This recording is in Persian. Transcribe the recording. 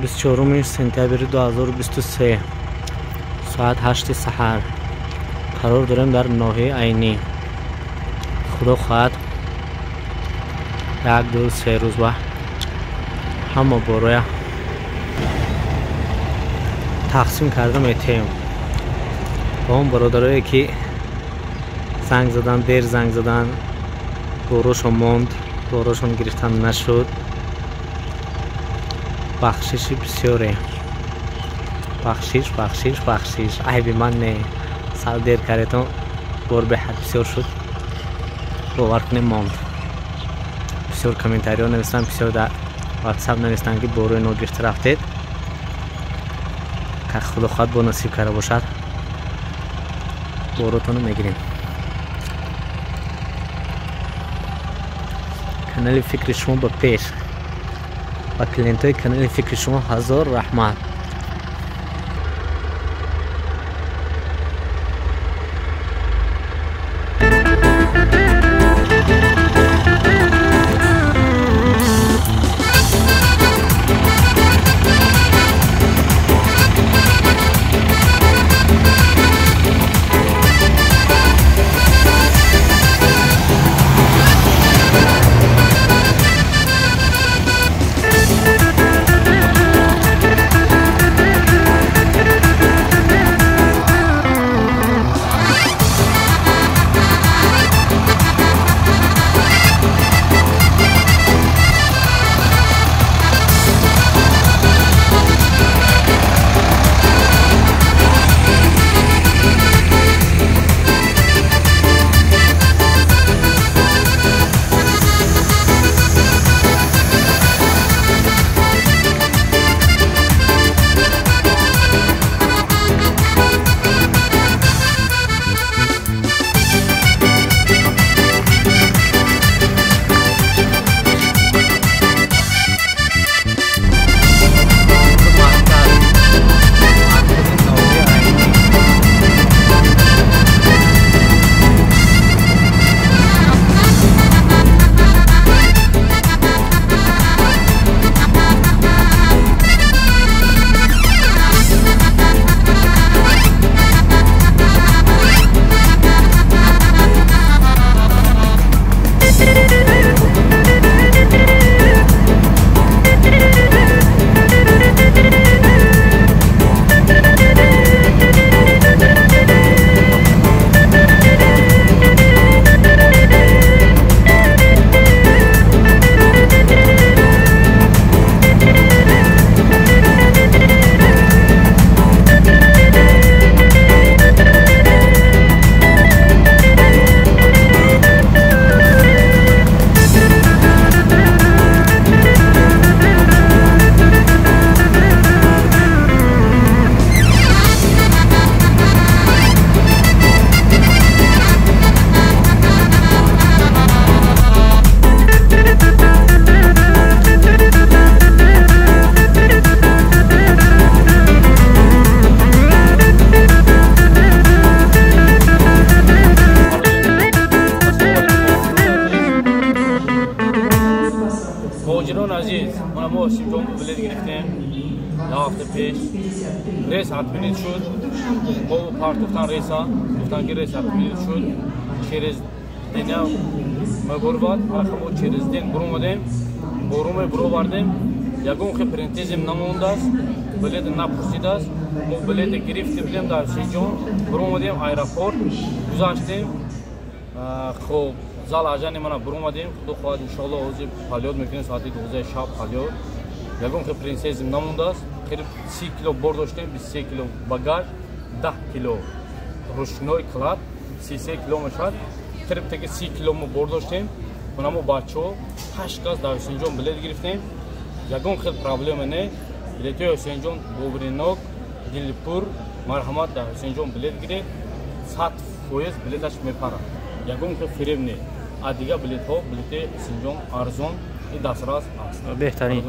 24 سپتامبر 2023 ساعت 8 سحر قرار داریم در ناحیه عینی. خدا خواهد 1 2 3 روز و همه بروی تقسیم کردم ایتیم با اون برادرایی که زنگ زدن، دیر زنگ زدن، بروشون موند، بروشون گرفتن نشد. بخشش بسیاره، بخشش عیبی من نه. سال دیر کردم بور به حد بسیار شد، باور کنیم موند. بسیار کامنتاری ها نوشتن، بسیار در واتساپ نوشتن که بروی نو گرفته رفتید. که خدا خواهد با نصیب کرده باشد بروتون رو میگیریم. کانال فکر شما با پیش و کلینت های کانال فکر شما هزار رحمت. ما سیمتون بلد گرفتیم یه هفته پیش ریس 7 مینیت شد. با پارت گفتن ریسا گفتن که ریس 7 مینیت شد. چیرز دنیا مگور باد ما چیرز دن برو مدیم برو باردیم یکون خی پرنتیزم نمونده است بلد نپرسیده است. ما بلد گرفتیم بودیم در سیجون برو مدیم ایرپورت گذاشتیم. خب زال آجانی منا برو مدیم خدا خواهد انشالله اوزی پالیود میکنیم ساعتی 12 شب پالیود. یکون خی پرنتیزم نمونده است. قریب 30 کیلو برد داشتیم، 23 کیلو باگاج، 10 کیلو روشنوی کلاد، 33 کیلو مشاد. قریب تک 30 کیلو ما برد داشتیم. منامو بچه‌ها 8 کس در حسین بلد گرفتیم. یکون خیلی پرابلم نه. بلیطی حسین جون بوبرینوک، دلپور، مرحمت در حسین جون بلد گرفت. 7 فویز بلیطش میپره. یکون خیلی فریب نه. آدیگه بلیط ها بلیط حسین جون ارزون این دست راست است. بهترین.